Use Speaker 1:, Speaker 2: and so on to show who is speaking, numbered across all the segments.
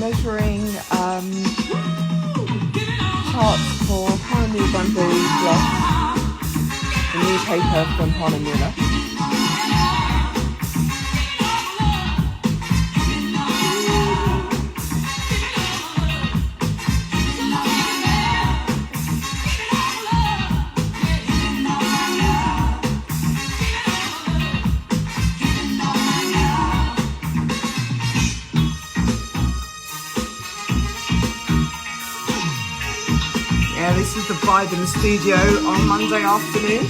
Speaker 1: measuring charts for Hahnemühle bamboo gloss, the new paper from Hahnemühle. This is the vibe in the studio on Monday afternoon.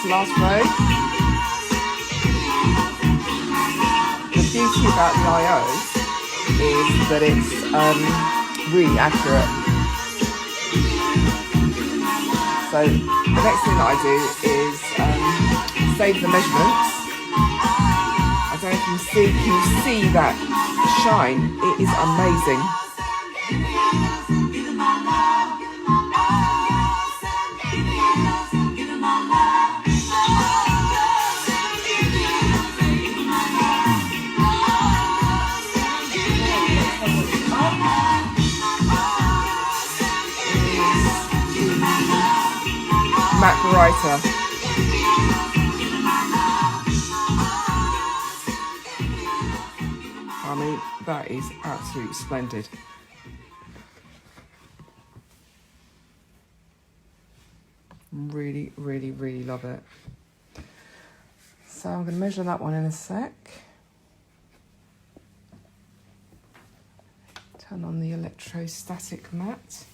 Speaker 1: Last row. The beauty about the IOs is that it's really accurate. So the next thing that I do is save the measurements. I don't know if you see that shine. It is amazing. Baryta. I mean, that is absolutely splendid. Really, really, really love it. So I'm going to measure that one in a sec. Turn on the electrostatic mat.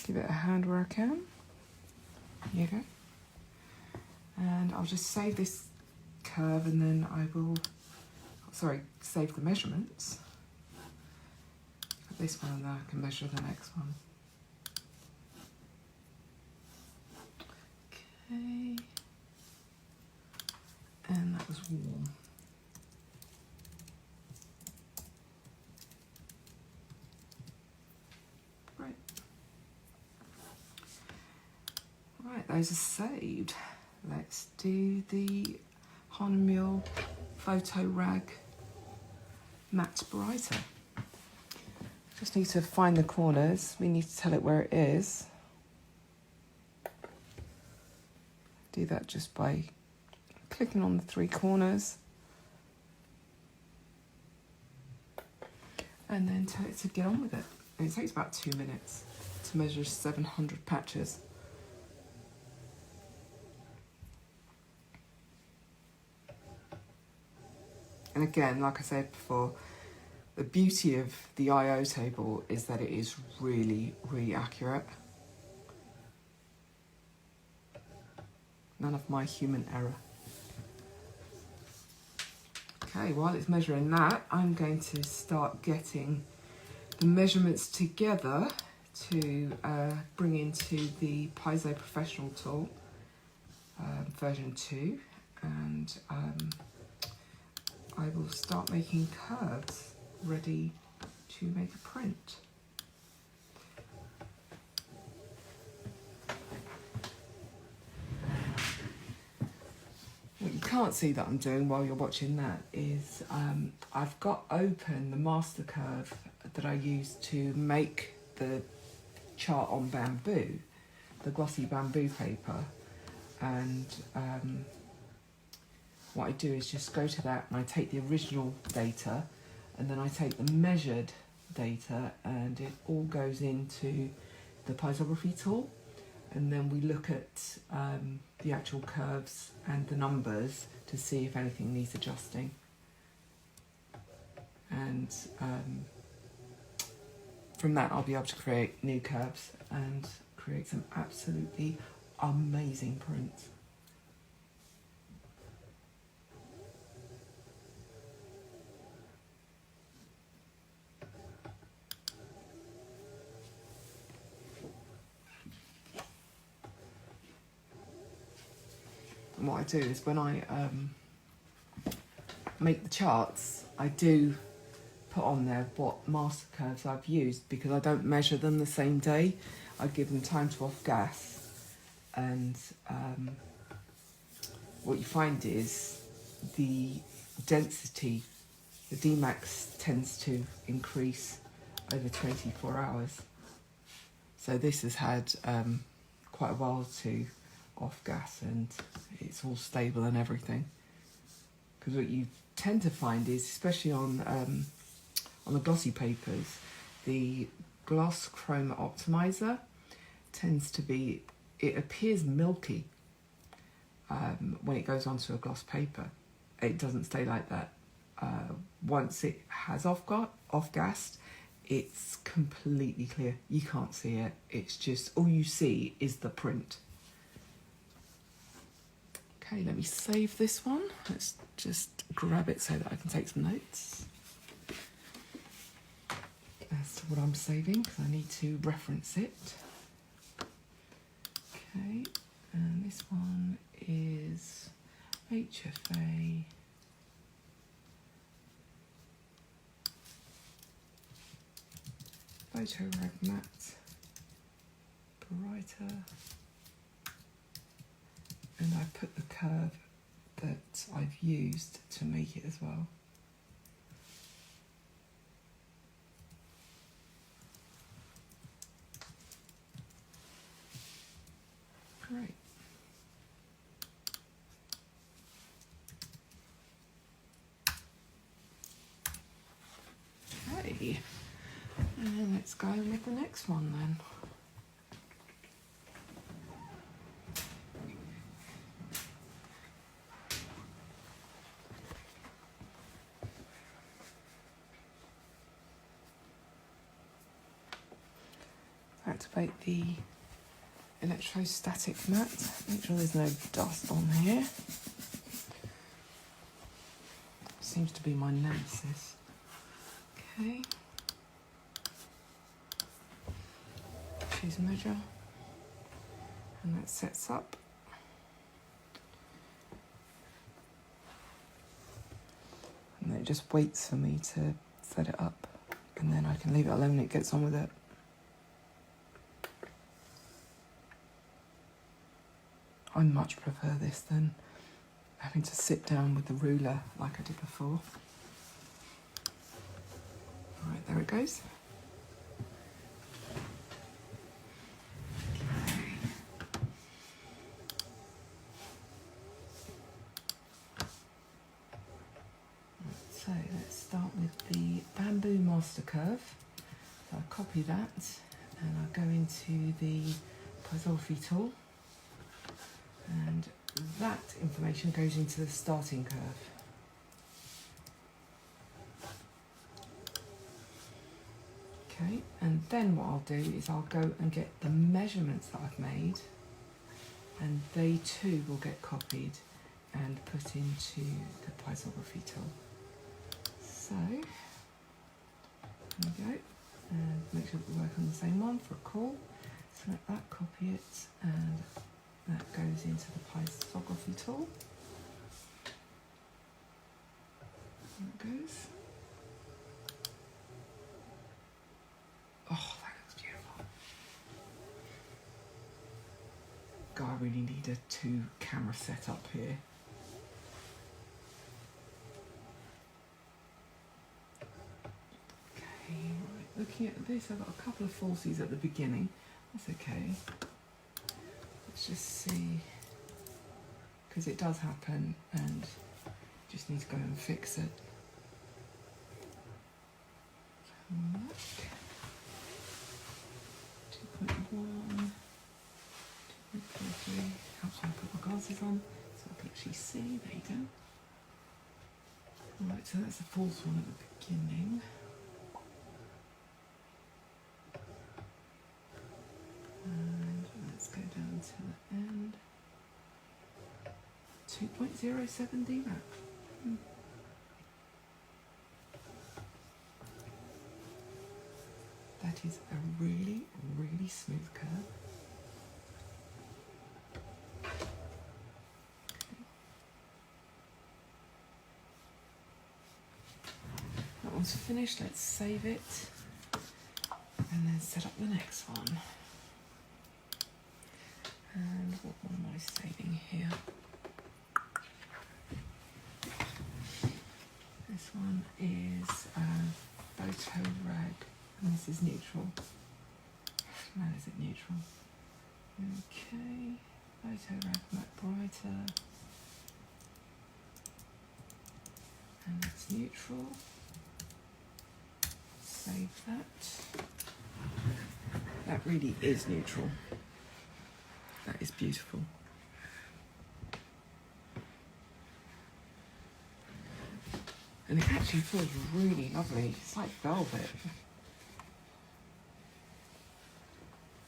Speaker 1: Give it a hand where I can. Here you go. And I'll just save this curve and then I will, save the measurements. Put this one and then I can measure the next one. Okay. And that was warm. Right, those are saved. Let's do the Hahnemühle Photo Rag Matte Baryta. Just need to find the corners. We need to tell it where it is. Do that just by clicking on the three corners. And then tell it to get on with it. And it takes about 2 minutes to measure 700 patches. And again, like I said before, the beauty of the IO table is that it is really, really accurate. None of my human error. Okay, while it's measuring that, I'm going to start getting the measurements together to bring into the Piezography Professional tool, version 2, and I will start making curves ready to make a print. What you can't see that I'm doing while you're watching that is I've got open the master curve that I used to make the chart on bamboo, the glossy bamboo paper, and what I do is just go to that and I take the original data and then I take the measured data and it all goes into the Piezography tool, and then we look at the actual curves and the numbers to see if anything needs adjusting. And from that I'll be able to create new curves and create some absolutely amazing prints. And what I do is when I make the charts, I do put on there what master curves I've used, because I don't measure them the same day. I give them time to off gas, and what you find is the density, the Dmax tends to increase over 24 hours. So this has had quite a while to off gas, and it's all stable and everything. Because what you tend to find is, especially on the glossy papers, the gloss chroma optimizer tends to be, it appears milky when it goes onto a gloss paper. It doesn't stay like that. Once it has off-gassed, it's completely clear. You can't see it. It's just, all you see is the print. Okay, let me save this one. Let's just grab it so that I can take some notes as to what I'm saving, because I need to reference it. Okay, and this one is HFA Photo Rag Matte Baryta, and I put the curve that I've used to make it as well. Great. Okay, and let's go with the next one then. Activate the electrostatic mat. Make sure there's no dust on here. Seems to be my nemesis. Okay. Choose measure, and that sets up. And then it just waits for me to set it up, and then I can leave it alone and it gets on with it. I much prefer this than having to sit down with the ruler like I did before. Alright, there it goes. So let's start with the bamboo master curve. So I copy that and I go into the Piezography tool, and that information goes into the starting curve. Okay, and then what I'll do is I'll go and get the measurements that I've made, and they too will get copied and put into the Piezography tool. So, there we go, and make sure that we work on the same one for a call. Select that, copy it, and that goes into the Piezography tool. There it goes. Oh, that looks beautiful. God, I really need a 2-camera setup here. Okay, right, looking at this, I've got a couple of falsies at the beginning. That's okay. Let's just see, because it does happen and just need to go and fix it. Look. 2.1. 1, 2, 3. Helps when I put my glasses on so I can actually see. There you go. Right, so that's the fourth one at the beginning. And let's go down to the end. 2.07 DMAP. That is a really, really smooth curve. That one's finished, let's save it and then set up the next one. And what one am I saving here? This one is photo rag, and this is neutral. No, is it neutral? Okay, photo rag Baryta, and that's neutral. Save that. That really is neutral. That is beautiful. And it actually feels really lovely. It's like velvet.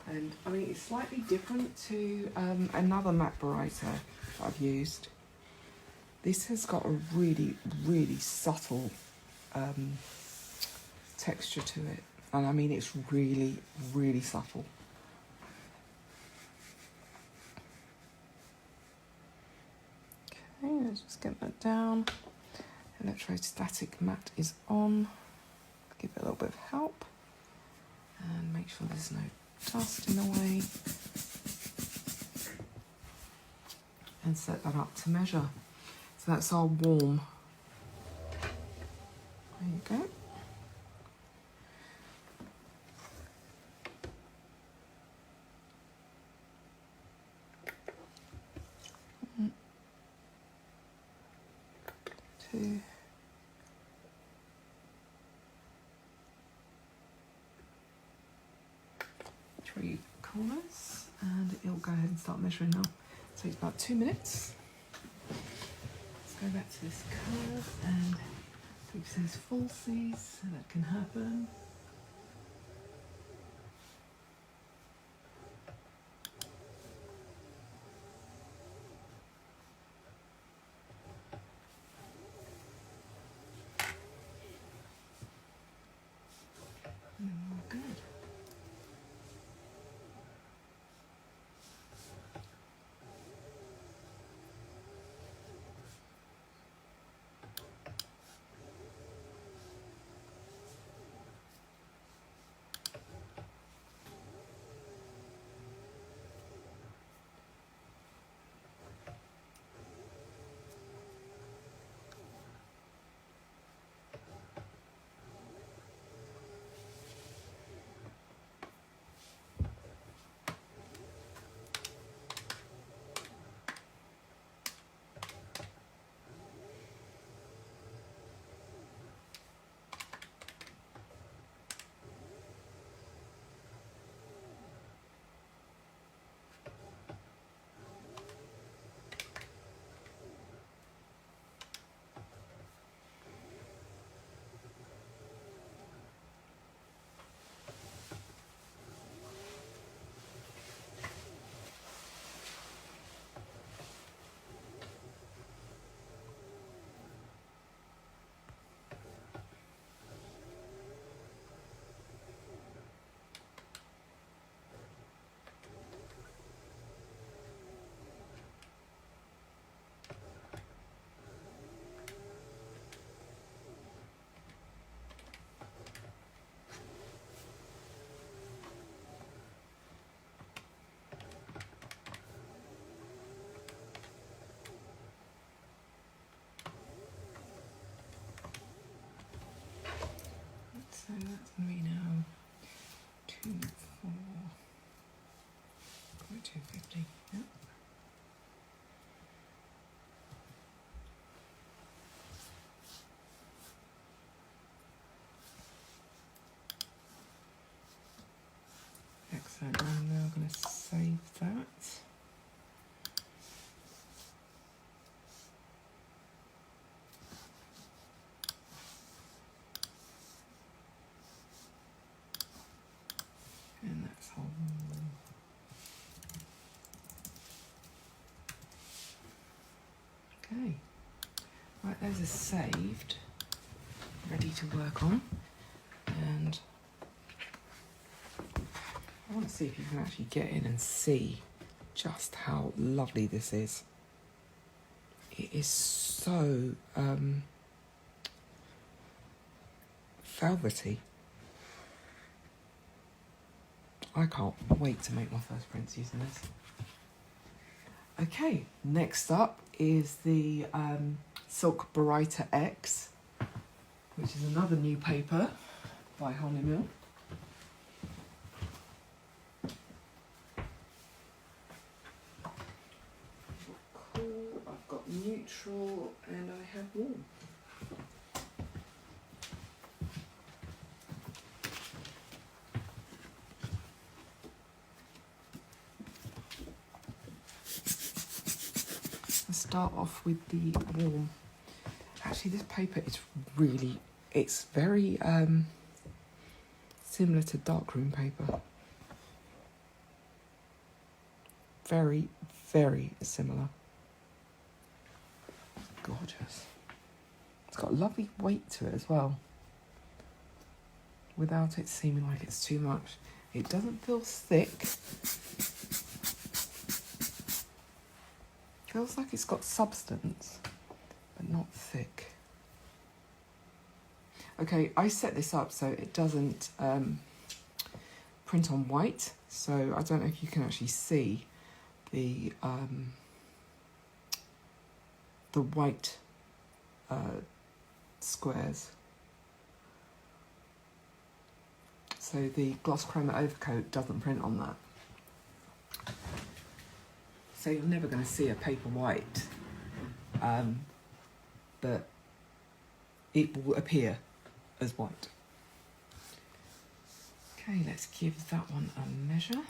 Speaker 1: And I mean, it's slightly different to another matte Baryta that I've used. This has got a really, really subtle texture to it. And I mean, it's really, really subtle. Okay, let's just get that down. Electrostatic mat is on. Give it a little bit of help and make sure there's no dust in the way. And set that up to measure. So that's our warm. There you go. Two. 3 corners, and it'll go ahead and start measuring now. So it's about 2 minutes. Let's go back to this curve and fix these falsies so that can happen. And then we're good. those are saved, ready to work on, and I want to see if you can actually get in and see just how lovely this is. It is so velvety. I can't wait to make my first prints using this. Okay, next up is the Silk Baryta X, which is another new paper by Hahnemühle. Cool, I've got neutral and I have warm. Start off with the warm. Actually, this paper is really, it's very similar to darkroom paper. Very, very similar. Gorgeous. It's got a lovely weight to it as well, without it seeming like it's too much. It doesn't feel thick. Feels like it's got substance, but not thick. Okay, I set this up so it doesn't print on white, so I don't know if you can actually see the white squares. So the gloss chroma overcoat doesn't print on that. So you're never going to see a paper white, but it will appear as white. Okay, let's give that one a measure.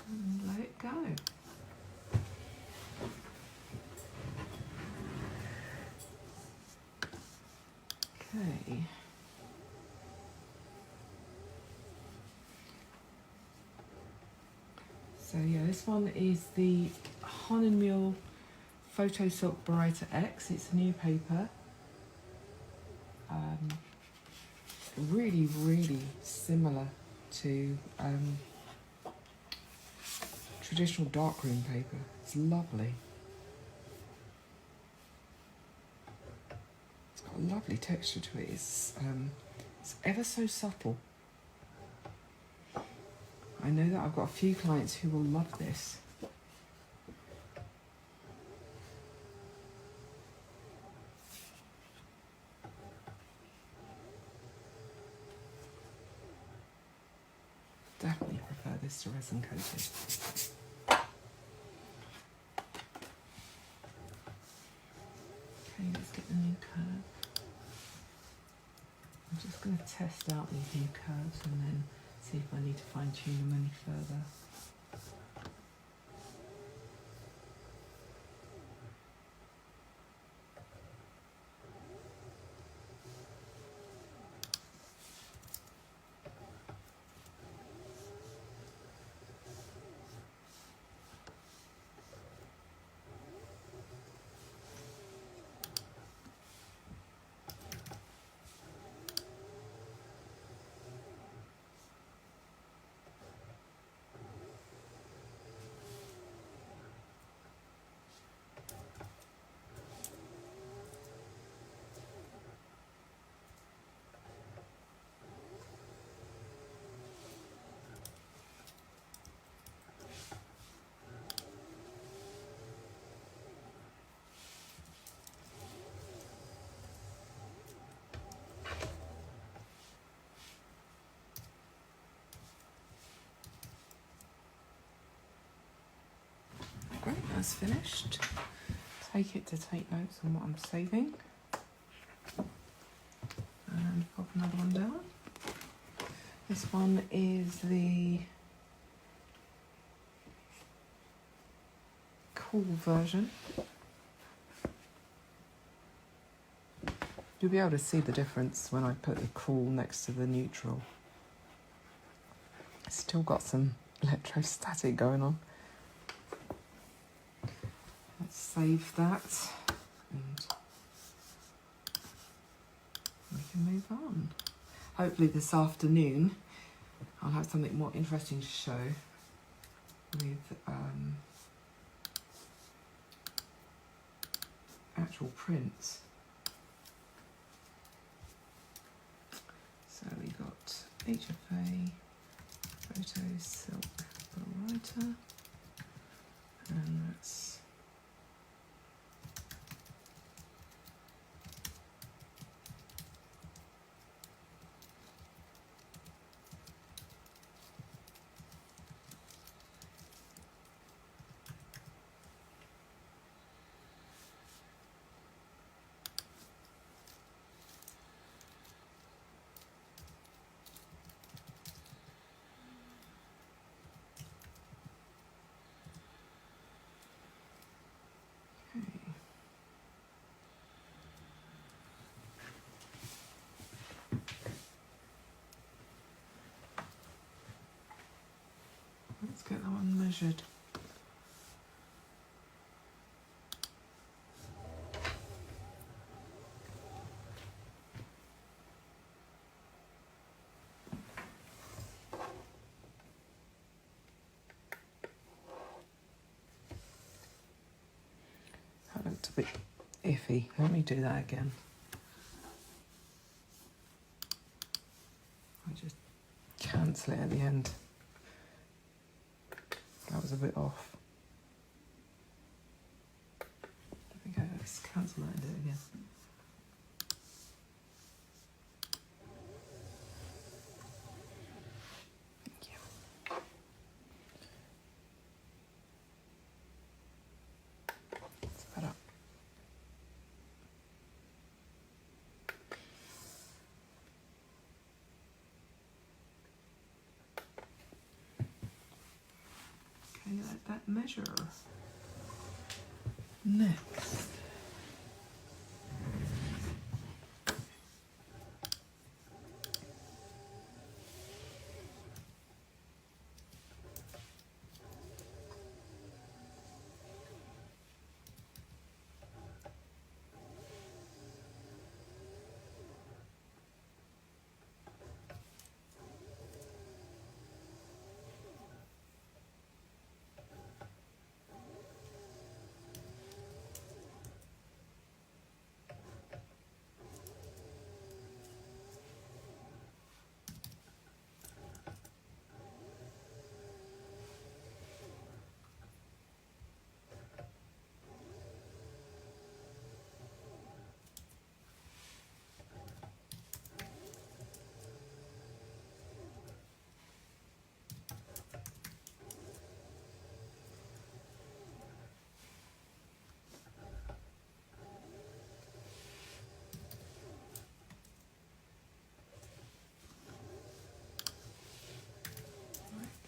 Speaker 1: And let it go. Okay. So yeah, this one is the Hahnemühle Photo Silk Baryta X. It's a new paper. Really, really similar to traditional darkroom paper. It's lovely. It's got a lovely texture to it. It's ever so subtle. I know that I've got a few clients who will love this. Definitely prefer this to resin coated. Okay, let's get the new curve. I'm just going to test out these new curves and then see if I need to fine tune them any further. Great, that's finished. take it to take notes on what I'm saving. And pop another one down. This one is the cool version. You'll be able to see the difference when I put the cool next to the neutral. It's still got some electrostatic going on. Let's save that and we can move on. Hopefully this afternoon I'll have something more interesting to show with actual prints. So we got HFA, photo, silk, Baryta, and that's let's get that one measured. That looked a bit iffy. Let me do that again. I just cancel it at the end. That was a bit off. There we go, let's cancel that and do it again. Thank you. That's better. Okay, let that measure. Next.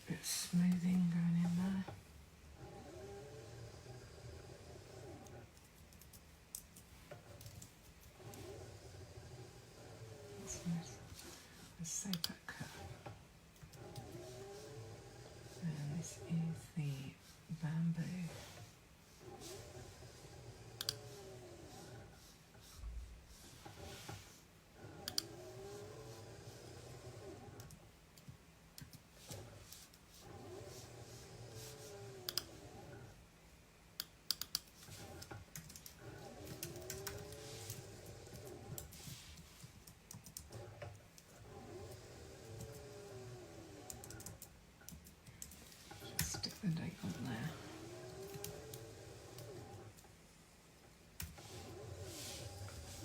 Speaker 1: Bit of smoothing going in there. Let's save that curve. And this is the bamboo. Stick the date on there.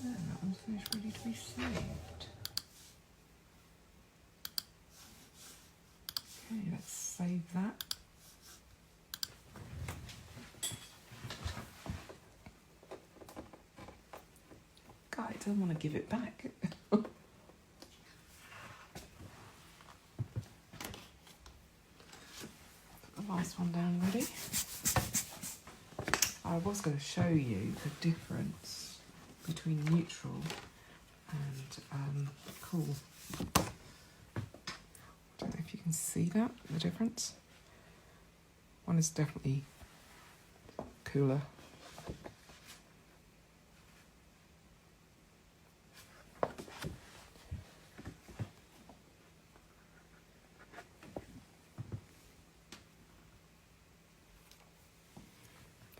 Speaker 1: And that one's finished, ready to be saved. Okay, let's save that. Oh, it doesn't want to give it back. Put the last one down ready. I was going to show you the difference between neutral and cool. I don't know if you can see that, the difference. One is definitely cooler.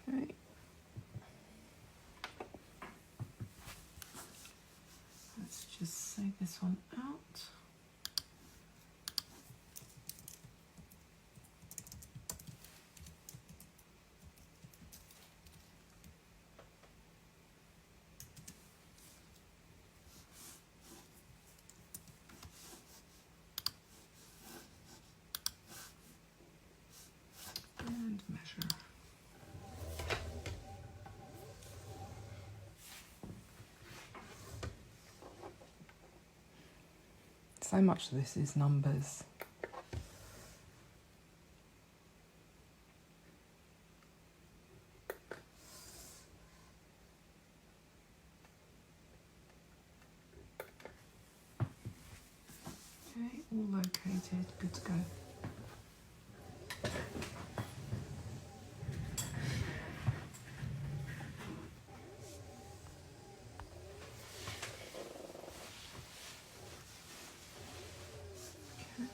Speaker 1: Okay. Let's just save this one out. And measure. So much of this is numbers. Okay, all located, good to go.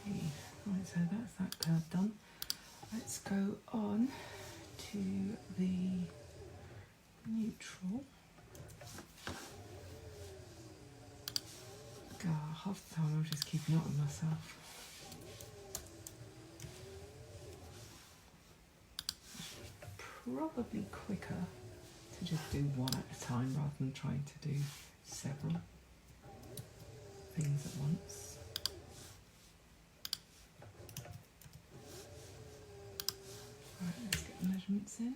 Speaker 1: Okay, right, so that's that curve done. Let's go on to the neutral. God, half the time I'm just keeping up with myself. Probably quicker to just do one at a time rather than trying to do several things at once. Right, let's get the measurements in.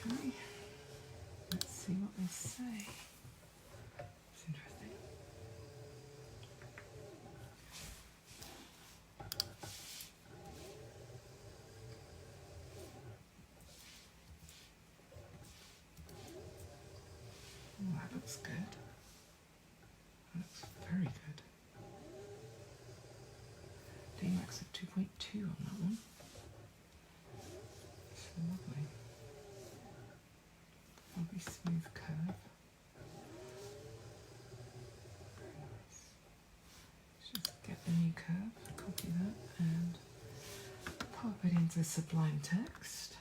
Speaker 1: Okay, let's see what they say. It's interesting. Oh, that looks good. That looks very good. D-max of 2.2 on that one. It's lovely. Lovely smooth curve. Very nice. Let's just get the new curve, copy that and pop it into Sublime Text.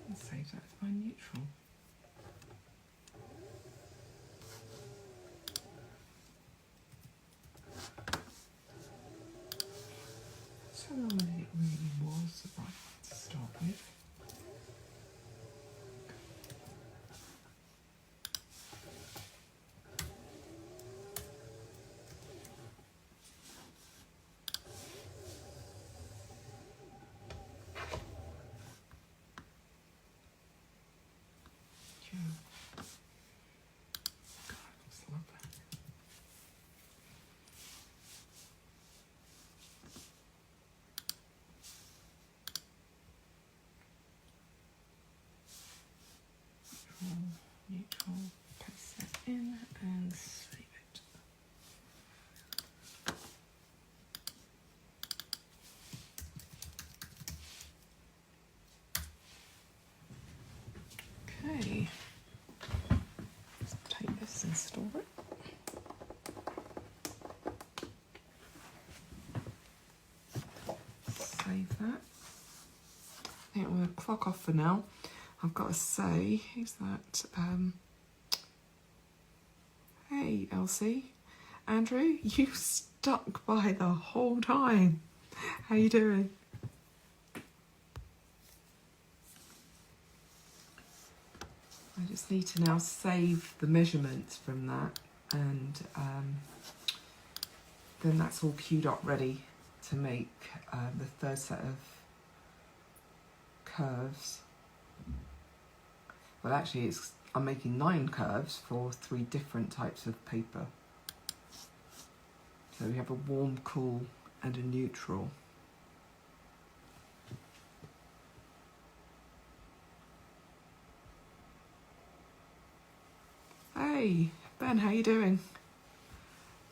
Speaker 1: And save that as my neutral. So long as it really was the right one to start with. God, it looks lovely. Neutral, paste that in and save it. Okay, let's take this and store it. Save that. I think I'm going to clock off for now. I've got to say, who's that? Hey, Elsie. Andrew, you stuck by the whole time. How you doing? I just need to now save the measurements from that, and then that's all queued up ready to make the third set of curves. Well, actually, I'm making 9 curves for 3 different types of paper. So we have a warm, cool, and a neutral. Hey, Ben, how you doing?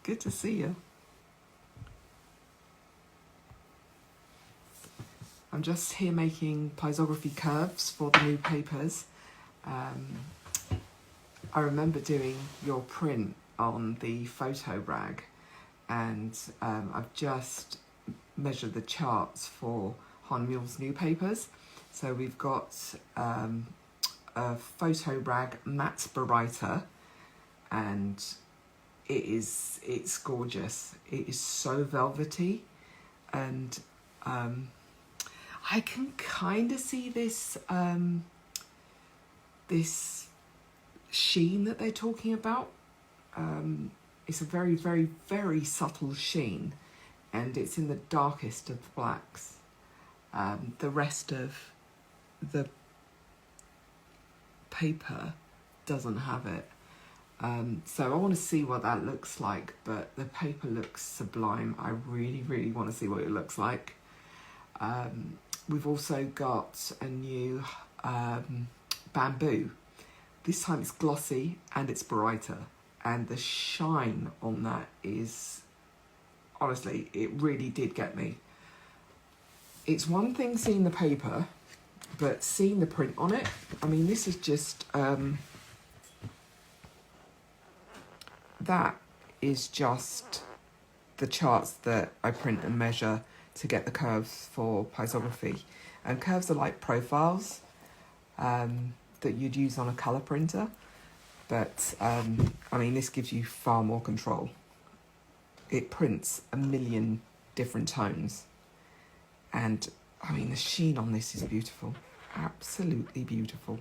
Speaker 1: Good to see you. I'm just here making Piezography curves for the new papers. I remember doing your print on the photo rag, and I've just measured the charts for Hahnemühle's new papers. So we've got a photo rag matte Baryta, and it's gorgeous. It is so velvety, and I can kind of see this this sheen that they're talking about. It's a very, very, very subtle sheen, and it's in the darkest of the blacks. The rest of the paper doesn't have it. So I want to see what that looks like, but the paper looks sublime. I really, really want to see what it looks like. We've also got a new bamboo. This time it's glossy and it's Baryta, and the shine on that is, honestly, it really did get me. It's one thing seeing the paper, but seeing the print on it, I mean, this is just, that is just the charts that I print and measure to get the curves for Piezography. And curves are like profiles that you'd use on a colour printer, but I mean, this gives you far more control. It prints a million different tones, and I mean, the sheen on this is beautiful, absolutely beautiful.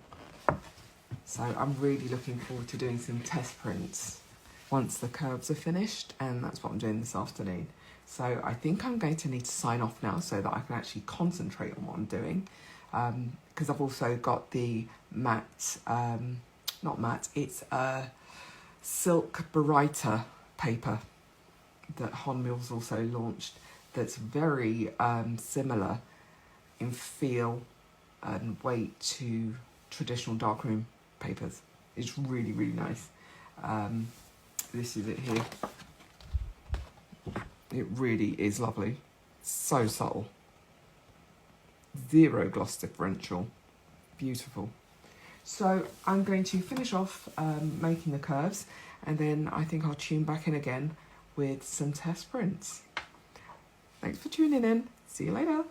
Speaker 1: So I'm really looking forward to doing some test prints once the curves are finished, and that's what I'm doing this afternoon. So I think I'm going to need to sign off now so that I can actually concentrate on what I'm doing, because I've also got the matte, not matte, it's a silk Baryta paper that Hahnemühle's also launched, that's very similar in feel and weight to traditional darkroom papers. It's really, really nice. This is it here. It really is lovely. So subtle. Zero gloss differential. Beautiful. So I'm going to finish off making the curves, and then I think I'll tune back in again with some test prints. Thanks for tuning in. See you later.